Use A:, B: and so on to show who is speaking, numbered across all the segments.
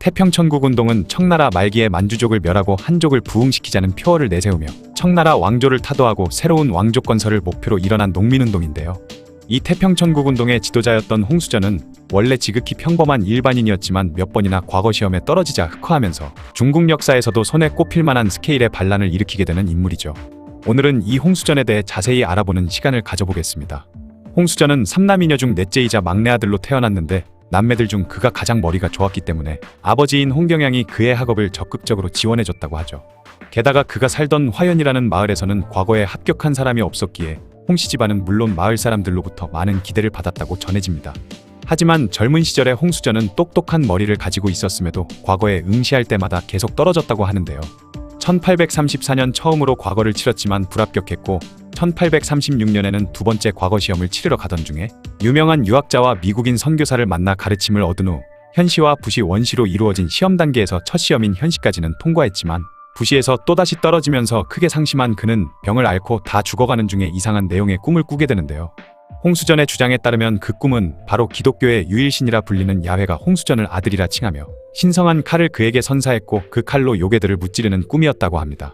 A: 태평천국운동은 청나라 말기에 만주족을 멸하고 한족을 부흥시키자는 표어를 내세우며 청나라 왕조를 타도하고 새로운 왕조 건설을 목표로 일어난 농민운동인데요. 이 태평천국운동의 지도자였던 홍수전은 원래 지극히 평범한 일반인이었지만 몇 번이나 과거 시험에 떨어지자 흑화하면서 중국 역사에서도 손에 꼽힐 만한 스케일의 반란을 일으키게 되는 인물이죠. 오늘은 이 홍수전에 대해 자세히 알아보는 시간을 가져보겠습니다. 홍수전은 삼남이녀 중 넷째이자 막내 아들로 태어났는데 남매들 중 그가 가장 머리가 좋았기 때문에 아버지인 홍경양이 그의 학업을 적극적으로 지원해줬다고 하죠. 게다가 그가 살던 화연이라는 마을에서는 과거에 합격한 사람이 없었기에 홍씨 집안은 물론 마을 사람들로부터 많은 기대를 받았다고 전해집니다. 하지만 젊은 시절에 홍수전은 똑똑한 머리를 가지고 있었음에도 과거에 응시할 때마다 계속 떨어졌다고 하는데요. 1834년 처음으로 과거를 치렀지만 불합격했고 1836년에는 두 번째 과거 시험을 치르러 가던 중에 유명한 유학자와 미국인 선교사를 만나 가르침을 얻은 후 현시와 부시 원시로 이루어진 시험 단계에서 첫 시험인 현시까지는 통과했지만 부시에서 또다시 떨어지면서 크게 상심한 그는 병을 앓고 다 죽어가는 중에 이상한 내용의 꿈을 꾸게 되는데요. 홍수전의 주장에 따르면 그 꿈은 바로 기독교의 유일신이라 불리는 야훼가 홍수전을 아들이라 칭하며 신성한 칼을 그에게 선사했고 그 칼로 요괴들을 무찌르는 꿈이었다고 합니다.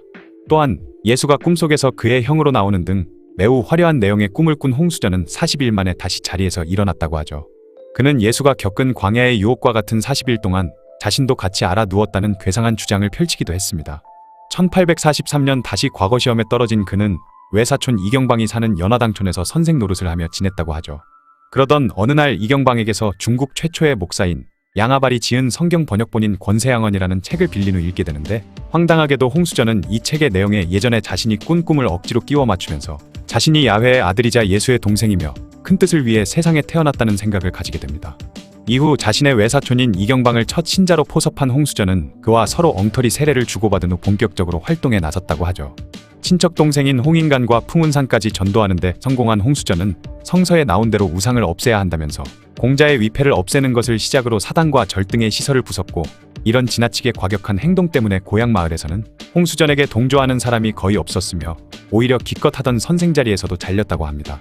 A: 또한 예수가 꿈속에서 그의 형으로 나오는 등 매우 화려한 내용의 꿈을 꾼 홍수전은 40일 만에 다시 자리에서 일어났다고 하죠. 그는 예수가 겪은 광야의 유혹과 같은 40일 동안 자신도 같이 알아 누웠다는 괴상한 주장을 펼치기도 했습니다. 1843년 다시 과거 시험에 떨어진 그는 외사촌 이경방이 사는 연화당촌에서 선생 노릇을 하며 지냈다고 하죠. 그러던 어느 날 이경방에게서 중국 최초의 목사인 양아발이 지은 성경 번역본인 권세양언이라는 책을 빌린 후 읽게 되는데 황당하게도 홍수전은 이 책의 내용에 예전에 자신이 꾼 꿈을 억지로 끼워 맞추면서 자신이 야훼의 아들이자 예수의 동생이며 큰 뜻을 위해 세상에 태어났다는 생각을 가지게 됩니다. 이후 자신의 외사촌인 이경방을 첫 신자로 포섭한 홍수전은 그와 서로 엉터리 세례를 주고받은 후 본격적으로 활동에 나섰다고 하죠. 친척 동생인 홍인간과 풍운산까지 전도하는데 성공한 홍수전은 성서에 나온 대로 우상을 없애야 한다면서 공자의 위패를 없애는 것을 시작으로 사당과 절 등의 시설을 부쉈고 이런 지나치게 과격한 행동 때문에 고향 마을에서는 홍수전에게 동조하는 사람이 거의 없었으며 오히려 기껏 하던 선생 자리에서도 잘렸다고 합니다.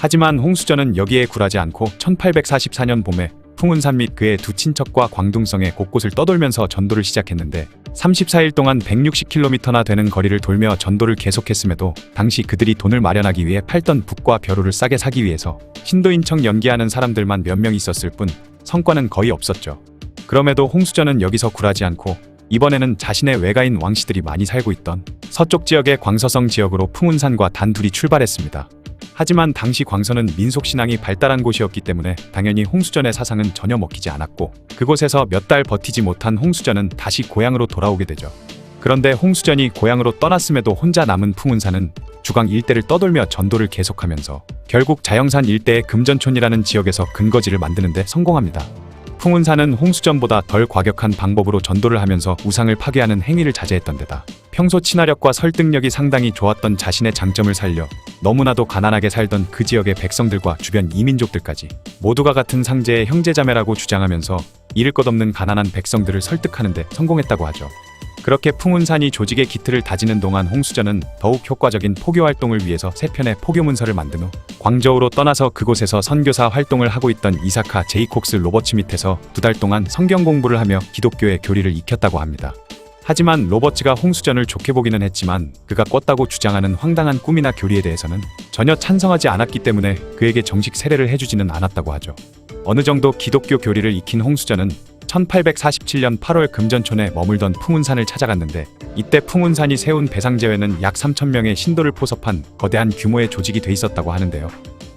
A: 하지만 홍수전은 여기에 굴하지 않고 1844년 봄에 풍운산 및 그의 두 친척과 광둥성의 곳곳을 떠돌면서 전도를 시작했는데 34일 동안 160km나 되는 거리를 돌며 전도를 계속했음에도 당시 그들이 돈을 마련하기 위해 팔던 북과 벼루를 싸게 사기 위해서 신도인 척 연기하는 사람들만 몇 명 있었을 뿐 성과는 거의 없었죠. 그럼에도 홍수전은 여기서 굴하지 않고 이번에는 자신의 외가인 왕씨들이 많이 살고 있던 서쪽 지역의 광서성 지역으로 풍운산과 단둘이 출발했습니다. 하지만 당시 광서는 민속신앙이 발달한 곳이었기 때문에 당연히 홍수전의 사상은 전혀 먹히지 않았고 그곳에서 몇 달 버티지 못한 홍수전은 다시 고향으로 돌아오게 되죠. 그런데 홍수전이 고향으로 떠났음에도 혼자 남은 풍운산은 주광 일대를 떠돌며 전도를 계속하면서 결국 자영산 일대의 금전촌이라는 지역에서 근거지를 만드는 데 성공합니다. 풍운산은 홍수전보다 덜 과격한 방법으로 전도를 하면서 우상을 파괴하는 행위를 자제했던 데다 평소 친화력과 설득력이 상당히 좋았던 자신의 장점을 살려 너무나도 가난하게 살던 그 지역의 백성들과 주변 이민족들까지 모두가 같은 상제의 형제자매라고 주장하면서 잃을 것 없는 가난한 백성들을 설득하는 데 성공했다고 하죠. 그렇게 풍운산이 조직의 기틀을 다지는 동안 홍수전은 더욱 효과적인 포교 활동을 위해서 세 편의 포교문서를 만든 후 광저우로 떠나서 그곳에서 선교사 활동을 하고 있던 이사카 제이콕스 로버츠 밑에서 2달 동안 성경 공부를 하며 기독교의 교리를 익혔다고 합니다. 하지만 로버츠가 홍수전을 좋게 보기는 했지만 그가 꿨다고 주장하는 황당한 꿈이나 교리에 대해서는 전혀 찬성하지 않았기 때문에 그에게 정식 세례를 해주지는 않았다고 하죠. 어느 정도 기독교 교리를 익힌 홍수전은 1847년 8월 금전촌에 머물던 풍운산을 찾아갔는데 이때 풍운산이 세운 배상제회는 약 3,000명의 신도를 포섭한 거대한 규모의 조직이 돼 있었다고 하는데요.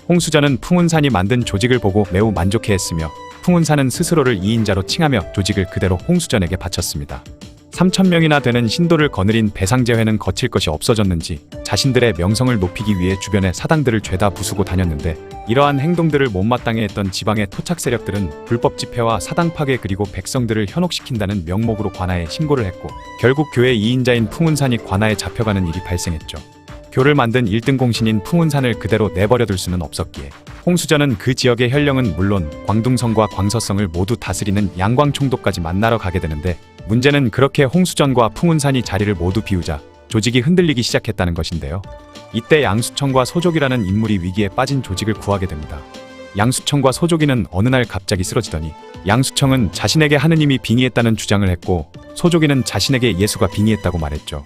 A: 홍수전은 풍운산이 만든 조직을 보고 매우 만족해했으며 풍운산은 스스로를 2인자로 칭하며 조직을 그대로 홍수전에게 바쳤습니다. 3,000명이나 되는 신도를 거느린 배상제회는 거칠 것이 없어졌는지 자신들의 명성을 높이기 위해 주변의 사당들을 죄다 부수고 다녔는데 이러한 행동들을 못마땅해 했던 지방의 토착 세력들은 불법 집회와 사당 파괴 그리고 백성들을 현혹시킨다는 명목으로 관아에 신고를 했고 결국 교회 2인자인 풍운산이 관아에 잡혀가는 일이 발생했죠. 교를 만든 1등 공신인 풍운산을 그대로 내버려둘 수는 없었기에 홍수전은 그 지역의 현령은 물론 광둥성과 광서성을 모두 다스리는 양광총독까지 만나러 가게 되는데 문제는 그렇게 홍수전과 풍운산이 자리를 모두 비우자 조직이 흔들리기 시작했다는 것인데요. 이때 양수청과 소족이라는 인물이 위기에 빠진 조직을 구하게 됩니다. 양수청과 소조기는 어느 날 갑자기 쓰러지더니 양수청은 자신에게 하느님이 빙의했다는 주장을 했고 소조기는 자신에게 예수가 빙의했다고 말했죠.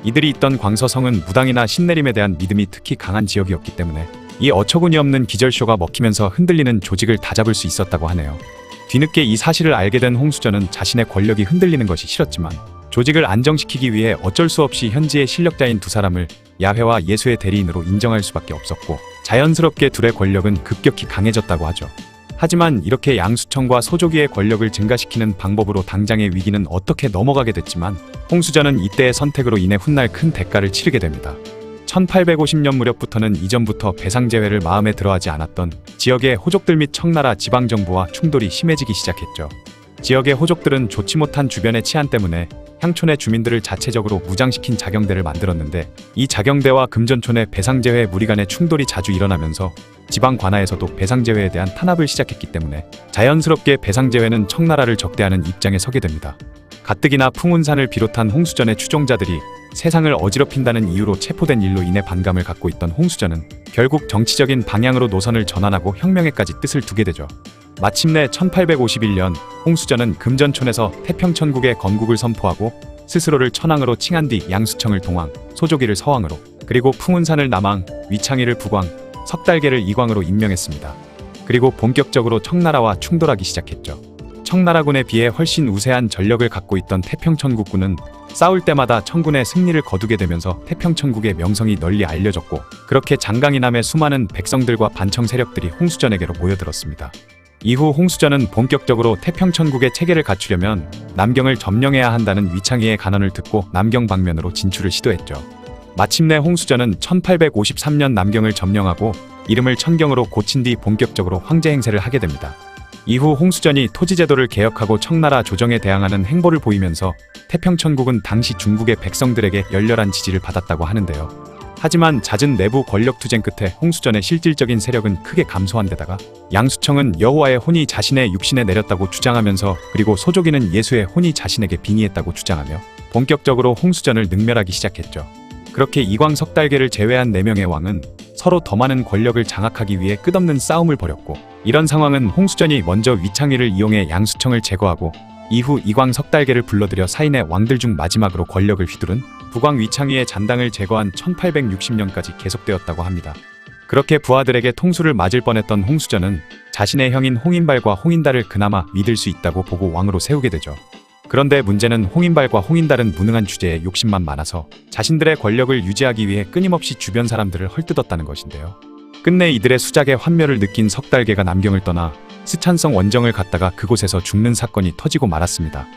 A: 이들이 있던 광서성은 무당이나 신내림에 대한 믿음이 특히 강한 지역이었기 때문에 이 어처구니 없는 기절쇼가 먹히면서 흔들리는 조직을 다잡을 수 있었다고 하네요. 뒤늦게 이 사실을 알게 된 홍수전은 자신의 권력이 흔들리는 것이 싫었지만 조직을 안정시키기 위해 어쩔 수 없이 현지의 실력자인 두 사람을 야훼와 예수의 대리인으로 인정할 수밖에 없었고 자연스럽게 둘의 권력은 급격히 강해졌다고 하죠. 하지만 이렇게 양수청과 소조기의 권력을 증가시키는 방법으로 당장의 위기는 어떻게 넘어가게 됐지만 홍수전은 이때의 선택으로 인해 훗날 큰 대가를 치르게 됩니다. 1850년 무렵부터는 이전부터 배상제회를 마음에 들어하지 않았던 지역의 호족들 및 청나라 지방정부와 충돌이 심해지기 시작했죠. 지역의 호족들은 좋지 못한 주변의 치안 때문에 향촌의 주민들을 자체적으로 무장시킨 자경대를 만들었는데 이 자경대와 금전촌의 배상제회 무리 간의 충돌이 자주 일어나면서 지방 관하에서도 배상제회에 대한 탄압을 시작했기 때문에 자연스럽게 배상제회는 청나라를 적대하는 입장에 서게 됩니다. 가뜩이나 풍운산을 비롯한 홍수전의 추종자들이 세상을 어지럽힌다는 이유로 체포된 일로 인해 반감을 갖고 있던 홍수전은 결국 정치적인 방향으로 노선을 전환하고 혁명에까지 뜻을 두게 되죠. 마침내 1851년 홍수전은 금전촌에서 태평천국의 건국을 선포하고 스스로를 천황으로 칭한 뒤 양수청을 동황, 소조기를 서황으로, 그리고 풍운산을 남황, 위창희를 북왕, 석달계를 이광으로 임명했습니다. 그리고 본격적으로 청나라와 충돌하기 시작했죠. 청나라군에 비해 훨씬 우세한 전력을 갖고 있던 태평천국군은 싸울 때마다 청군의 승리를 거두게 되면서 태평천국의 명성이 널리 알려졌고 그렇게 장강이남의 수많은 백성들과 반청 세력들이 홍수전에게로 모여들었습니다. 이후 홍수전은 본격적으로 태평천국의 체계를 갖추려면 남경을 점령해야 한다는 위창희의 간언을 듣고 남경 방면으로 진출을 시도했죠. 마침내 홍수전은 1853년 남경을 점령하고 이름을 천경으로 고친 뒤 본격적으로 황제 행세를 하게 됩니다. 이후 홍수전이 토지제도를 개혁하고 청나라 조정에 대항하는 행보를 보이면서 태평천국은 당시 중국의 백성들에게 열렬한 지지를 받았다고 하는데요. 하지만 잦은 내부 권력 투쟁 끝에 홍수전의 실질적인 세력은 크게 감소한 데다가 양수청은 여호와의 혼이 자신의 육신에 내렸다고 주장하면서 그리고 소조기는 예수의 혼이 자신에게 빙의했다고 주장하며 본격적으로 홍수전을 능멸하기 시작했죠. 그렇게 이광 석달계를 제외한 4명의 왕은 서로 더 많은 권력을 장악하기 위해 끝없는 싸움을 벌였고 이런 상황은 홍수전이 먼저 위창희를 이용해 양수청을 제거하고 이후 이광 석달계를 불러들여 사인의 왕들 중 마지막으로 권력을 휘두른 북왕 위창희의 잔당을 제거한 1860년까지 계속되었다고 합니다. 그렇게 부하들에게 통수를 맞을 뻔했던 홍수전은 자신의 형인 홍인발과 홍인달을 그나마 믿을 수 있다고 보고 왕으로 세우게 되죠. 그런데 문제는 홍인발과 홍인달은 무능한 주제에 욕심만 많아서 자신들의 권력을 유지하기 위해 끊임없이 주변 사람들을 헐뜯었다는 것인데요. 끝내 이들의 수작에 환멸을 느낀 석달계가 남경을 떠나 스촨성 원정을 갔다가 그곳에서 죽는 사건이 터지고 말았습니다.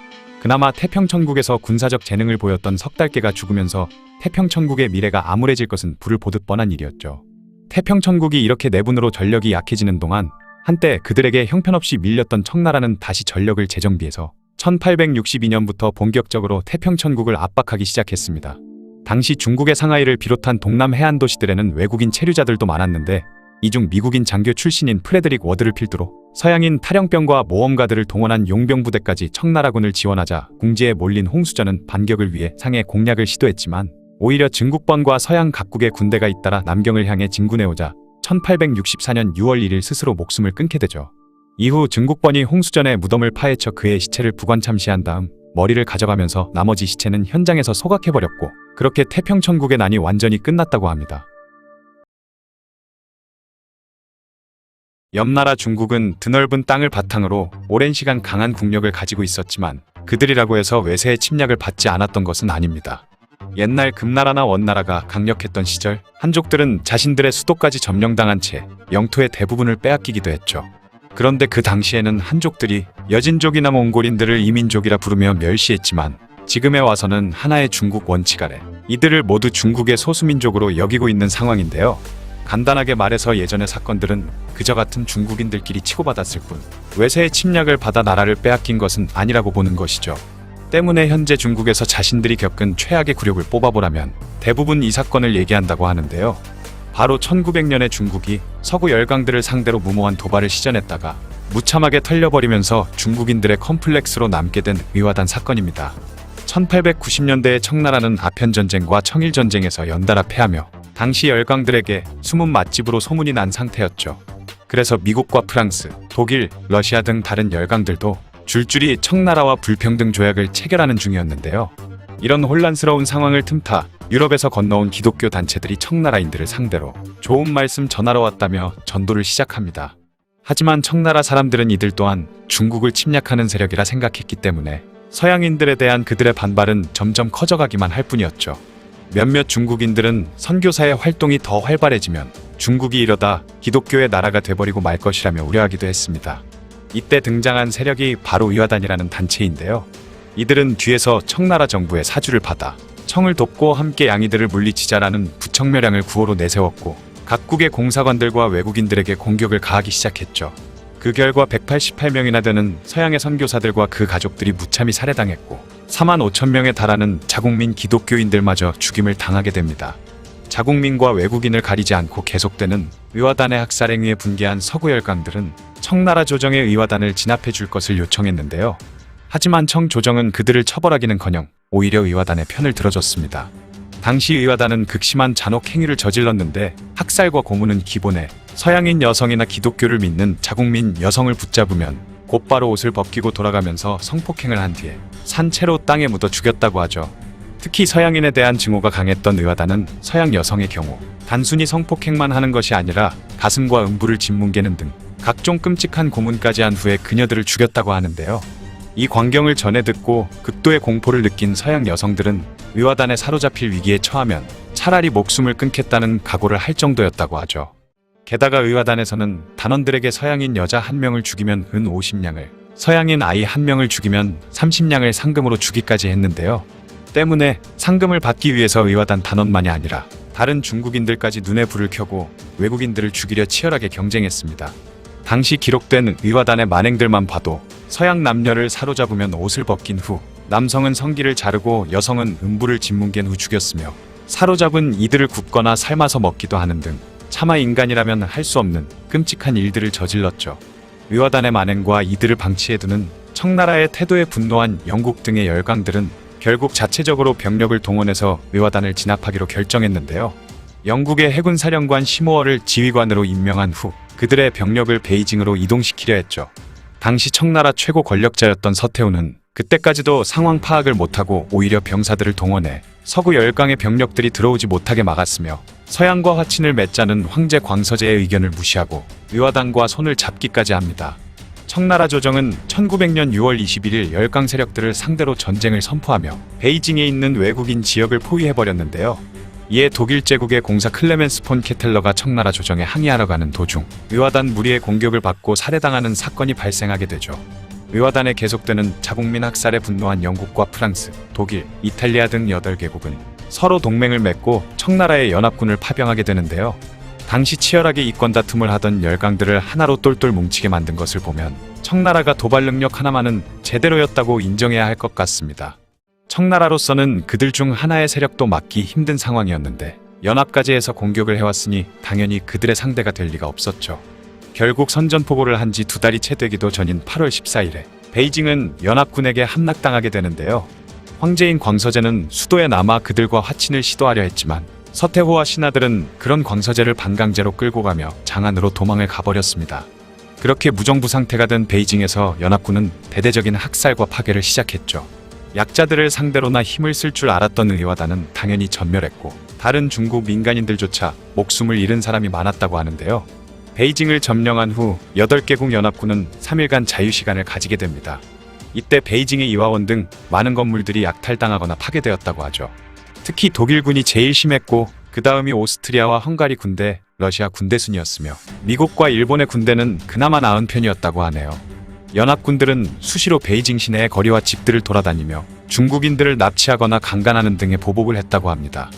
A: 그나마 태평천국에서 군사적 재능을 보였던 석달계가 죽으면서 태평천국의 미래가 암울해질 것은 불을 보듯 뻔한 일이었죠. 태평천국이 이렇게 내분으로 전력이 약해지는 동안 한때 그들에게 형편없이 밀렸던 청나라는 다시 전력을 재정비해서 1862년부터 본격적으로 태평천국을 압박하기 시작했습니다. 당시 중국의 상하이를 비롯한 동남 해안 도시들에는 외국인 체류자들도 많았는데 이 중 미국인 장교 출신인 프레드릭 워드를 필두로 서양인 탈영병과 모험가들을 동원한 용병부대까지 청나라군을 지원하자 궁지에 몰린 홍수전은 반격을 위해 상해 공략을 시도했지만 오히려 증국번과 서양 각국의 군대가 잇따라 남경을 향해 진군해오자 1864년 6월 1일 스스로 목숨을 끊게 되죠. 이후 증국번이 홍수전의 무덤을 파헤쳐 그의 시체를 부관 참시한 다음 머리를 가져가면서 나머지 시체는 현장에서 소각해버렸고 그렇게 태평천국의 난이 완전히 끝났다고 합니다. 옆나라 중국은 드넓은 땅을 바탕으로 오랜 시간 강한 국력을 가지고 있었지만 그들이라고 해서 외세의 침략을 받지 않았던 것은 아닙니다. 옛날 금나라나 원나라가 강력했던 시절 한족들은 자신들의 수도까지 점령당한 채 영토의 대부분을 빼앗기기도 했죠. 그런데 그 당시에는 한족들이 여진족이나 몽골인들을 이민족이라 부르며 멸시했지만 지금에 와서는 하나의 중국 원칙 아래 이들을 모두 중국의 소수민족으로 여기고 있는 상황인데요. 간단하게 말해서 예전의 사건들은 그저 같은 중국인들끼리 치고받았을 뿐 외세의 침략을 받아 나라를 빼앗긴 것은 아니라고 보는 것이죠. 때문에 현재 중국에서 자신들이 겪은 최악의 굴욕을 뽑아보라면 대부분 이 사건을 얘기한다고 하는데요. 바로 1900년에 중국이 서구 열강들을 상대로 무모한 도발을 시전했다가 무참하게 털려버리면서 중국인들의 컴플렉스로 남게 된 위화단 사건입니다. 1890년대의 청나라는 아편전쟁과 청일전쟁에서 연달아 패하며 당시 열강들에게 숨은 맛집으로 소문이 난 상태였죠. 그래서 미국과 프랑스, 독일, 러시아 등 다른 열강들도 줄줄이 청나라와 불평등 조약을 체결하는 중이었는데요. 이런 혼란스러운 상황을 틈타 유럽에서 건너온 기독교 단체들이 청나라인들을 상대로 좋은 말씀 전하러 왔다며 전도를 시작합니다. 하지만 청나라 사람들은 이들 또한 중국을 침략하는 세력이라 생각했기 때문에 서양인들에 대한 그들의 반발은 점점 커져가기만 할 뿐이었죠. 몇몇 중국인들은 선교사의 활동이 더 활발해지면 중국이 이러다 기독교의 나라가 돼버리고 말 것이라며 우려하기도 했습니다. 이때 등장한 세력이 바로 의화단이라는 단체인데요. 이들은 뒤에서 청나라 정부의 사주를 받아 청을 돕고 함께 양이들을 물리치자라는 부청멸량을 구호로 내세웠고 각국의 공사관들과 외국인들에게 공격을 가하기 시작했죠. 그 결과 188명이나 되는 서양의 선교사들과 그 가족들이 무참히 살해당했고 4만 5천 명에 달하는 자국민 기독교인들마저 죽임을 당하게 됩니다. 자국민과 외국인을 가리지 않고 계속되는 의화단의 학살 행위에 분개한 서구 열강들은 청나라 조정의 의화단을 진압해 줄 것을 요청했는데요. 하지만 청 조정은 그들을 처벌하기는커녕 오히려 의화단의 편을 들어줬습니다. 당시 의화단은 극심한 잔혹 행위를 저질렀는데 학살과 고문은 기본에 서양인 여성이나 기독교를 믿는 자국민 여성을 붙잡으면 곧바로 옷을 벗기고 돌아가면서 성폭행을 한 뒤에 산채로 땅에 묻어 죽였다고 하죠. 특히 서양인에 대한 증오가 강했던 의화단은 서양 여성의 경우 단순히 성폭행만 하는 것이 아니라 가슴과 음부를 짓뭉개는 등 각종 끔찍한 고문까지 한 후에 그녀들을 죽였다고 하는데요. 이 광경을 전해 듣고 극도의 공포를 느낀 서양 여성들은 의화단에 사로잡힐 위기에 처하면 차라리 목숨을 끊겠다는 각오를 할 정도였다고 하죠. 게다가 의화단에서는 단원들에게 서양인 여자 1명을 죽이면 은 50냥을, 서양인 아이 1명을 죽이면 30냥을 상금으로 주기까지 했는데요. 때문에 상금을 받기 위해서 의화단 단원만이 아니라 다른 중국인들까지 눈에 불을 켜고 외국인들을 죽이려 치열하게 경쟁했습니다. 당시 기록된 의화단의 만행들만 봐도 서양 남녀를 사로잡으면 옷을 벗긴 후 남성은 성기를 자르고 여성은 음부를 짓뭉갠 후 죽였으며 사로잡은 이들을 굽거나 삶아서 먹기도 하는 등 차마 인간이라면 할 수 없는 끔찍한 일들을 저질렀죠. 의화단의 만행과 이들을 방치해두는 청나라의 태도에 분노한 영국 등의 열강들은 결국 자체적으로 병력을 동원해서 의화단을 진압하기로 결정했는데요. 영국의 해군 사령관 시모어를 지휘관으로 임명한 후 그들의 병력을 베이징으로 이동시키려 했죠. 당시 청나라 최고 권력자였던 서태후는 그때까지도 상황 파악을 못하고 오히려 병사들을 동원해 서구 열강의 병력들이 들어오지 못하게 막았으며 서양과 화친을 맺자는 황제 광서제의 의견을 무시하고 의화단과 손을 잡기까지 합니다. 청나라 조정은 1900년 6월 21일 열강 세력들을 상대로 전쟁을 선포하며 베이징에 있는 외국인 지역을 포위해버렸는데요. 이에 독일 제국의 공사 클레멘스 폰 케텔러가 청나라 조정에 항의하러 가는 도중 의화단 무리의 공격을 받고 살해당하는 사건이 발생하게 되죠. 의화단에 계속되는 자국민 학살에 분노한 영국과 프랑스, 독일, 이탈리아 등 8개국은 서로 동맹을 맺고 청나라의 연합군을 파병하게 되는데요. 당시 치열하게 이권 다툼을 하던 열강들을 하나로 똘똘 뭉치게 만든 것을 보면 청나라가 도발 능력 하나만은 제대로였다고 인정해야 할 것 같습니다. 청나라로서는 그들 중 하나의 세력도 막기 힘든 상황이었는데 연합까지 해서 공격을 해왔으니 당연히 그들의 상대가 될 리가 없었죠. 결국 선전포고를 한 지 2달이 채 되기도 전인 8월 14일에 베이징은 연합군에게 함락당하게 되는데요. 황제인 광서제는 수도에 남아 그들과 화친을 시도하려 했지만 서태후와 신하들은 그런 광서제를 반강제로 끌고 가며 장안으로 도망을 가버렸습니다. 그렇게 무정부 상태가 된 베이징에서 연합군은 대대적인 학살과 파괴를 시작했죠. 약자들을 상대로나 힘을 쓸 줄 알았던 의화단은 당연히 전멸했고 다른 중국 민간인들조차 목숨을 잃은 사람이 많았다고 하는데요. 베이징을 점령한 후 8개국 연합군은 3일간 자유시간을 가지게 됩니다. 이때 베이징의 이화원 등 많은 건물들이 약탈당하거나 파괴되었다고 하죠. 특히 독일군이 제일 심했고 그 다음이 오스트리아와 헝가리 군대, 러시아 군대 순이었으며 미국과 일본의 군대는 그나마 나은 편이었다고 하네요. 연합군들은 수시로 베이징 시내의 거리와 집들을 돌아다니며 중국인들을 납치하거나 강간하는 등의 보복을 했다고 합니다.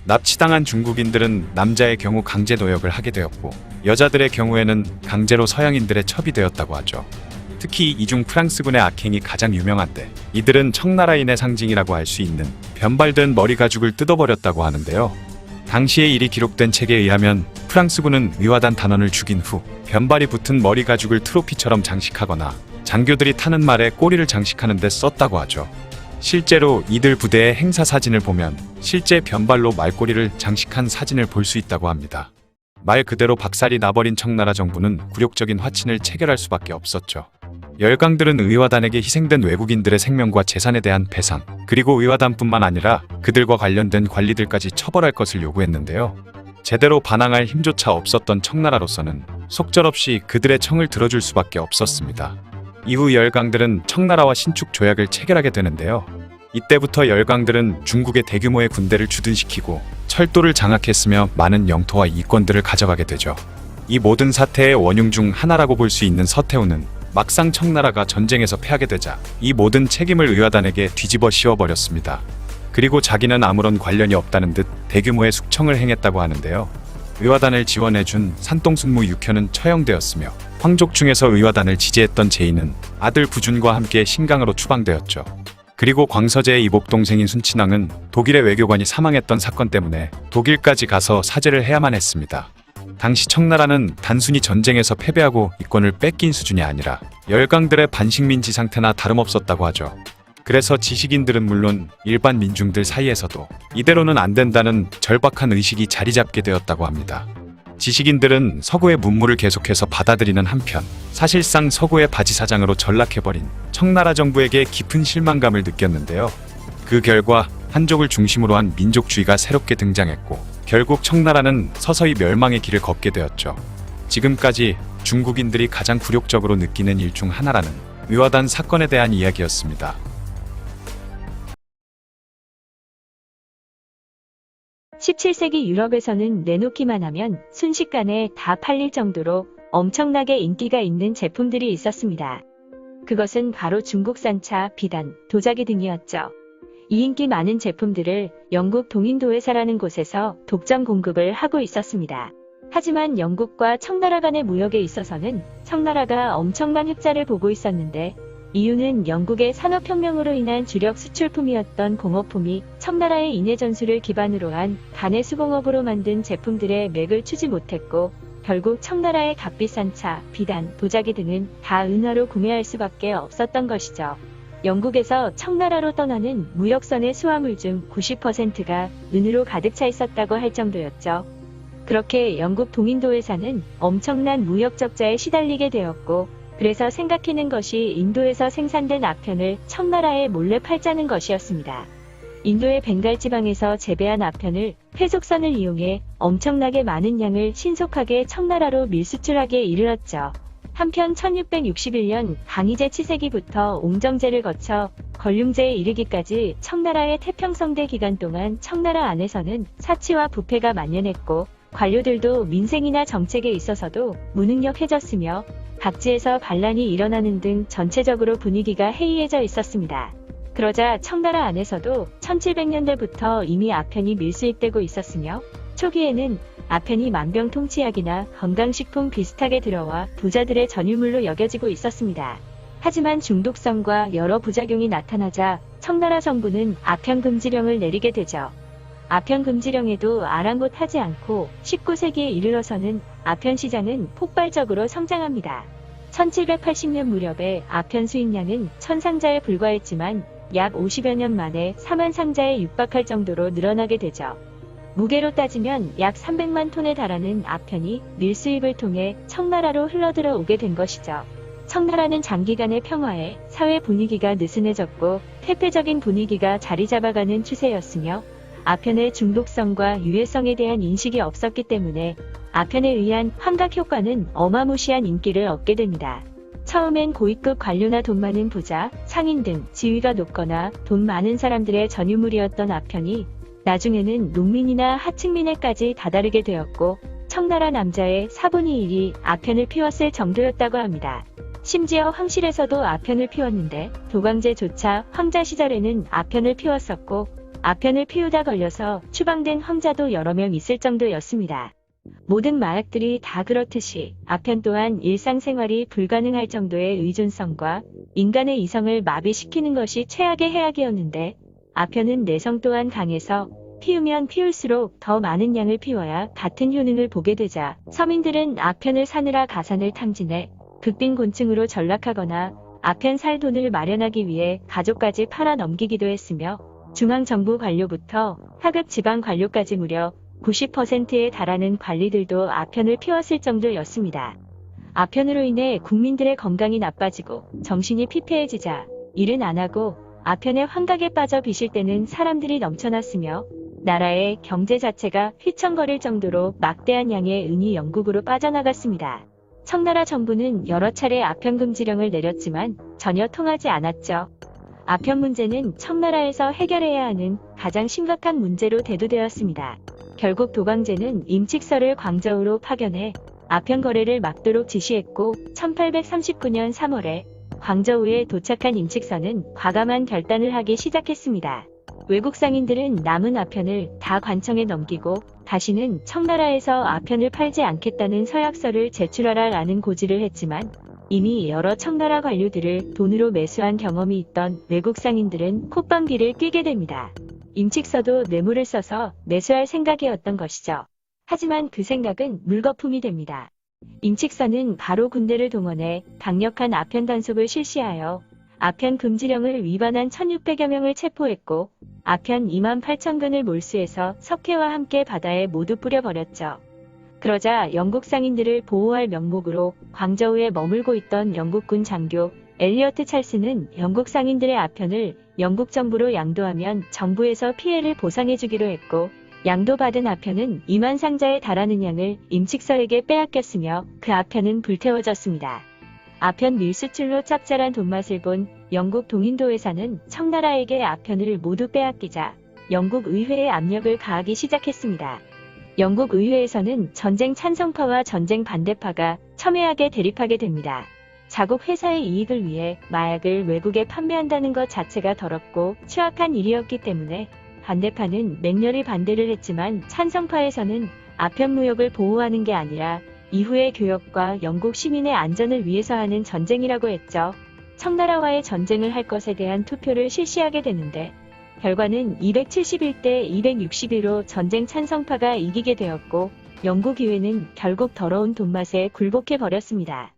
A: 납치당한 중국인들은 남자의 경우 강제 노역을 하게 되었고 여자들의 경우에는 강제로 서양인들의 첩이 되었다고 하죠. 특히 이중 프랑스군의 악행이 가장 유명한데 이들은 청나라인의 상징이라고 할 수 있는 변발된 머리 가죽을 뜯어버렸다고 하는데요. 당시의 일이 기록된 책에 의하면 프랑스군은 의화단 단원을 죽인 후 변발이 붙은 머리 가죽을 트로피처럼 장식하거나 장교들이 타는 말에 꼬리를 장식하는 데 썼다고 하죠. 실제로 이들 부대의 행사 사진을 보면 실제 변발로 말꼬리를 장식한 사진을 볼 수 있다고 합니다. 말 그대로 박살이 나버린 청나라 정부는 굴욕적인 화친을 체결할 수밖에 없었죠. 열강들은 의화단에게 희생된 외국인들의 생명과 재산에 대한 배상, 그리고 의화단뿐만 아니라 그들과 관련된 관리들까지 처벌할 것을 요구했는데요. 제대로 반항할 힘조차 없었던 청나라로서는 속절없이 그들의 청을 들어줄 수밖에 없었습니다. 이후 열강들은 청나라와 신축 조약을 체결하게 되는데요. 이때부터 열강들은 중국의 대규모의 군대를 주둔시키고 철도를 장악했으며 많은 영토와 이권들을 가져가게 되죠. 이 모든 사태의 원흉 중 하나라고 볼 수 있는 서태후는 막상 청나라가 전쟁에서 패하게 되자 이 모든 책임을 의화단에게 뒤집어 씌워버렸습니다. 그리고 자기는 아무런 관련이 없다는 듯 대규모의 숙청을 행했다고 하는데요. 의화단을 지원해준 산동순무 6현은 처형되었으며 황족 중에서 의화단을 지지했던 제인은 아들 구준과 함께 신강으로 추방되었죠. 그리고 광서제의 이복 동생인 순친왕은 독일의 외교관이 사망했던 사건 때문에 독일까지 가서 사죄를 해야만 했습니다. 당시 청나라는 단순히 전쟁에서 패배하고 이권을 뺏긴 수준이 아니라 열강들의 반식민지 상태나 다름없었다고 하죠. 그래서 지식인들은 물론 일반 민중들 사이에서도 이대로는 안 된다는 절박한 의식이 자리 잡게 되었다고 합니다. 지식인들은 서구의 문물을 계속해서 받아들이는 한편 사실상 서구의 바지사장으로 전락해버린 청나라 정부에게 깊은 실망감을 느꼈는데요. 그 결과 한족을 중심으로 한 민족주의가 새롭게 등장했고 결국 청나라는 서서히 멸망의 길을 걷게 되었죠. 지금까지 중국인들이 가장 굴욕적으로 느끼는 일 중 하나라는 의화단 사건에 대한 이야기였습니다.
B: 17세기 유럽에서는 내놓기만 하면 순식간에 다 팔릴 정도로 엄청나게 인기가 있는 제품들이 있었습니다. 그것은 바로 중국산 차, 비단, 도자기 등이었죠. 이 인기 많은 제품들을 영국 동인도회사라는 곳에서 독점 공급을 하고 있었습니다. 하지만 영국과 청나라 간의 무역에 있어서는 청나라가 엄청난 흑자를 보고 있었는데 이유는 영국의 산업혁명으로 인한 주력 수출품이었던 공업품이 청나라의 인해 전술을 기반으로 한 간의 수공업으로 만든 제품들의 맥을 추지 못했고 결국 청나라의 값비싼 차, 비단, 도자기 등은 다 은화로 구매할 수밖에 없었던 것이죠. 영국에서 청나라로 떠나는 무역선의 수화물 중 90%가 은으로 가득 차 있었다고 할 정도였죠. 그렇게 영국 동인도회사는 엄청난 무역 적자에 시달리게 되었고 그래서 생각해낸 것이 인도에서 생산된 아편을 청나라에 몰래 팔자는 것이었습니다. 인도의 벵갈 지방에서 재배한 아편을 회속선을 이용해 엄청나게 많은 양을 신속하게 청나라로 밀수출하기에 이르렀죠. 한편 1661년 강희제 치세기부터 옹정제를 거쳐 걸륭제에 이르기까지 청나라의 태평성대 기간 동안 청나라 안에서는 사치와 부패가 만연했고 관료들도 민생이나 정책에 있어서도 무능력해졌으며 각지에서 반란이 일어나는 등 전체적으로 분위기가 해이해져 있었습니다. 그러자 청나라 안에서도 1700년대부터 이미 아편이 밀수입되고 있었으며 초기에는 아편이 만병통치약이나 건강식품 비슷하게 들어와 부자들의 전유물로 여겨지고 있었습니다. 하지만 중독성과 여러 부작용이 나타나자 청나라 정부는 아편 금지령을 내리게 되죠. 아편 금지령에도 아랑곳하지 않고 19세기에 이르러서는 아편 시장은 폭발적으로 성장합니다. 1780년 무렵에 아편 수입량은 1000상자에 불과했지만 약 50여 년 만에 4만 상자에 육박할 정도로 늘어나게 되죠. 무게로 따지면 약 300만 톤에 달하는 아편이 밀수입을 통해 청나라로 흘러들어 오게 된 것이죠. 청나라는 장기간의 평화에 사회 분위기가 느슨해졌고 퇴폐적인 분위기가 자리 잡아가는 추세였으며 아편의 중독성과 유해성에 대한 인식이 없었기 때문에 아편에 의한 환각 효과는 어마무시한 인기를 얻게 됩니다. 처음엔 고위급 관료나 돈 많은 부자, 상인 등 지위가 높거나 돈 많은 사람들의 전유물이었던 아편이 나중에는 농민이나 하층민에까지 다다르게 되었고 청나라 남자의 4분의 1이 아편을 피웠을 정도였다고 합니다. 심지어 황실에서도 아편을 피웠는데 도광제조차 황자 시절에는 아편을 피웠었고 아편을 피우다 걸려서 추방된 황자도 여러 명 있을 정도였습니다. 모든 마약들이 다 그렇듯이 아편 또한 일상생활이 불가능할 정도의 의존성과 인간의 이성을 마비시키는 것이 최악의 해악이었는데 아편은 내성 또한 강해서 피우면 피울수록 더 많은 양을 피워야 같은 효능을 보게 되자 서민들은 아편을 사느라 가산을 탕진해 극빈곤층으로 전락하거나 아편 살 돈을 마련하기 위해 가족까지 팔아 넘기기도 했으며 중앙정부 관료부터 하급 지방 관료까지 무려 90%에 달하는 관리들도 아편을 피웠을 정도였습니다. 아편으로 인해 국민들의 건강이 나빠지고 정신이 피폐해지자 일은 안 하고 아편의 환각에 빠져 비실 때는 사람들이 넘쳐났으며 나라의 경제 자체가 휘청거릴 정도로 막대한 양의 은이 영국으로 빠져나갔습니다. 청나라 정부는 여러 차례 아편 금지령을 내렸지만 전혀 통하지 않았죠. 아편 문제는 청나라에서 해결해야 하는 가장 심각한 문제로 대두되었습니다. 결국 도광제는 임칙서를 광저우로 파견해 아편 거래를 막도록 지시했고 1839년 3월에 광저우에 도착한 임칙서는 과감한 결단을 하기 시작했습니다. 외국 상인들은 남은 아편을 다 관청에 넘기고 다시는 청나라에서 아편을 팔지 않겠다는 서약서를 제출하라라는 고지를 했지만 이미 여러 청나라 관료들을 돈으로 매수한 경험이 있던 외국 상인들은 콧방귀를 뀌게 됩니다. 임칙서도 뇌물을 써서 매수할 생각이었던 것이죠. 하지만 그 생각은 물거품이 됩니다. 임칙서는 바로 군대를 동원해 강력한 아편 단속을 실시하여 아편 금지령을 위반한 1600여 명을 체포했고 아편 28,000근을 몰수해서 석회와 함께 바다에 모두 뿌려버렸죠. 그러자 영국 상인들을 보호할 명목으로 광저우에 머물고 있던 영국군 장교 엘리어트 찰스는 영국 상인들의 아편을 영국 정부로 양도하면 정부에서 피해를 보상해주기로 했고 양도받은 아편은 2만 상자에 달하는 양을 임칙서에게 빼앗겼으며 그 아편은 불태워졌습니다. 아편 밀수출로 짭짤한 돈맛을 본 영국 동인도회사는 청나라에게 아편을 모두 빼앗기자 영국 의회에 압력을 가하기 시작했습니다. 영국 의회에서는 전쟁 찬성파와 전쟁 반대파가 첨예하게 대립하게 됩니다. 자국 회사의 이익을 위해 마약을 외국에 판매한다는 것 자체가 더럽고 추악한 일이었기 때문에 반대파는 맹렬히 반대를 했지만 찬성파에서는 아편 무역을 보호하는 게 아니라 이후의 교역과 영국 시민의 안전을 위해서 하는 전쟁이라고 했죠. 청나라와의 전쟁을 할 것에 대한 투표를 실시하게 되는데 결과는 271대 261로 전쟁 찬성파가 이기게 되었고 영국 의회는 결국 더러운 돈맛에 굴복해 버렸습니다.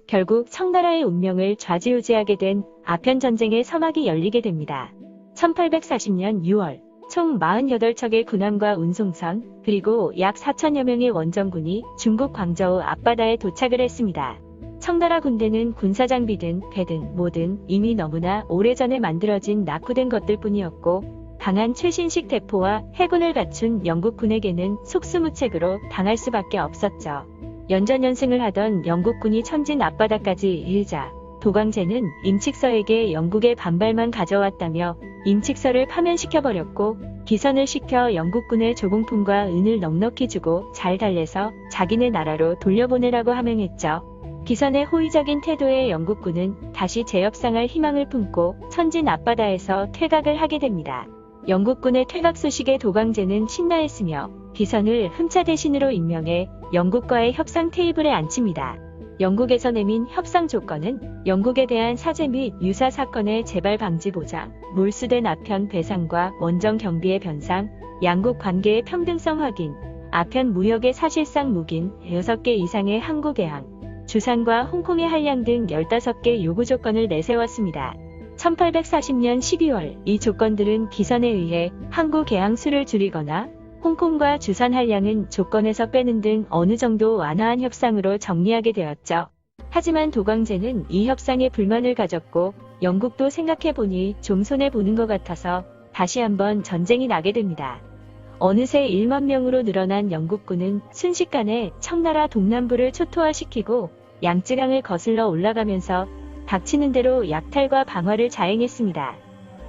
B: 결국 청나라의 운명을 좌지우지하게 된 아편 전쟁의 서막이 열리게 됩니다. 1840년 6월 총 48척의 군함과 운송선 그리고 약 4천여 명의 원정군이 중국 광저우 앞바다에 도착을 했습니다. 청나라 군대는 군사장비든 배든 뭐든 이미 너무나 오래전에 만들어진 낙후된 것들 뿐이었고 강한 최신식 대포와 해군을 갖춘 영국군에게는 속수무책으로 당할 수밖에 없었죠. 연전연승을 하던 영국군이 천진 앞바다까지 이르자 도광제는 임칙서에게 영국의 반발만 가져왔다며 임칙서를 파면시켜버렸고 기선을 시켜 영국군의 조공품과 은을 넉넉히 주고 잘 달래서 자기네 나라로 돌려보내라고 하명했죠. 기선의 호의적인 태도에 영국군은 다시 재협상할 희망을 품고 천진 앞바다에서 퇴각을 하게 됩니다. 영국군의 퇴각 소식에 도광제는 신나했으며 기선을 흠차 대신으로 임명해 영국과의 협상 테이블에 앉힙니다. 영국에서 내민 협상 조건은 영국에 대한 사죄 및 유사 사건의 재발 방지 보장, 몰수된 아편 배상과 원정 경비의 변상, 양국 관계의 평등성 확인, 아편 무역의 사실상 묵인, 6개 이상의 항구 개항, 주산과 홍콩의 한량 등 15개 요구 조건을 내세웠습니다. 1840년 12월 이 조건들은 기선에 의해 항구 개항 수를 줄이거나 홍콩과 주산 한량은 조건에서 빼는 등 어느 정도 완화한 협상으로 정리하게 되었죠. 하지만 도광제는 이 협상에 불만을 가졌고 영국도 생각해보니 좀 손해보는 것 같아서 다시 한번 전쟁이 나게 됩니다. 어느새 1만 명으로 늘어난 영국군은 순식간에 청나라 동남부를 초토화시키고 양쯔강을 거슬러 올라가면서 닥치는 대로 약탈과 방화를 자행했습니다.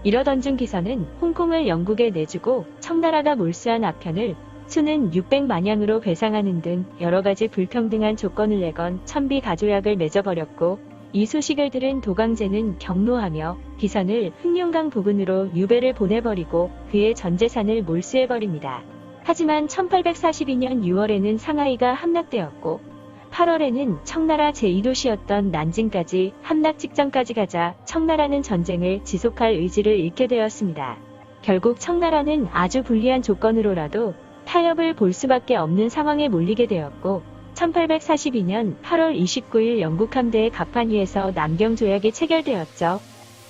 B: 이러던 중 기선은 홍콩을 영국에 내주고 청나라가 몰수한 아편을 수는 600만양으로 배상하는 등 여러가지 불평등한 조건을 내건 천비가조약을 맺어버렸고 이 소식을 들은 도광제는 격노하며 기선을 흑룡강 부근으로 유배를 보내버리고 그의 전 재산을 몰수해버립니다. 하지만 1842년 6월에는 상하이가 함락되었고 8월에는 청나라 제2도시였던 난징까지 함락 직전까지 가자 청나라는 전쟁을 지속할 의지를 잃게 되었습니다. 결국 청나라는 아주 불리한 조건으로라도 타협을 볼 수밖에 없는 상황에 몰리게 되었고 1842년 8월 29일 영국 함대의 갑판 위에서 남경조약이 체결되었죠.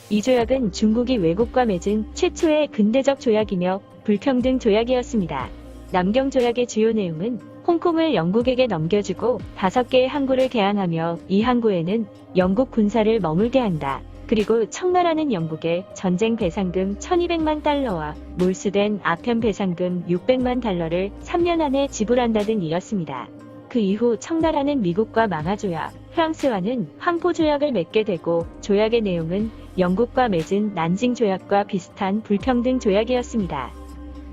B: 이 조약은 중국이 외국과 맺은 최초의 근대적 조약이며 불평등 조약이었습니다. 남경조약의 주요 내용은 홍콩을 영국에게 넘겨주고 5개의 항구를 개항하며 이 항구에는 영국 군사를 머물게 한다. 그리고 청나라는 영국에 전쟁 배상금 1200만 달러와 몰수된 아편 배상금 600만 달러를 3년 안에 지불한다 등 이었습니다. 그 이후 청나라는 미국과 망하조약, 프랑스와는 황포조약을 맺게 되고 조약의 내용은 영국과 맺은 난징조약과 비슷한 불평등 조약이었습니다.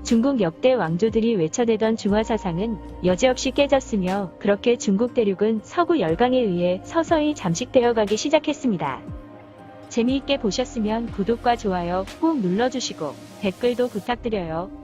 B: 중국 역대 왕조들이 외쳐대던 중화사상은 여지없이 깨졌으며 그렇게 중국 대륙은 서구 열강에 의해 서서히 잠식되어 가기 시작했습니다. 재미있게 보셨으면 구독과 좋아요 꼭 눌러주시고 댓글도 부탁드려요.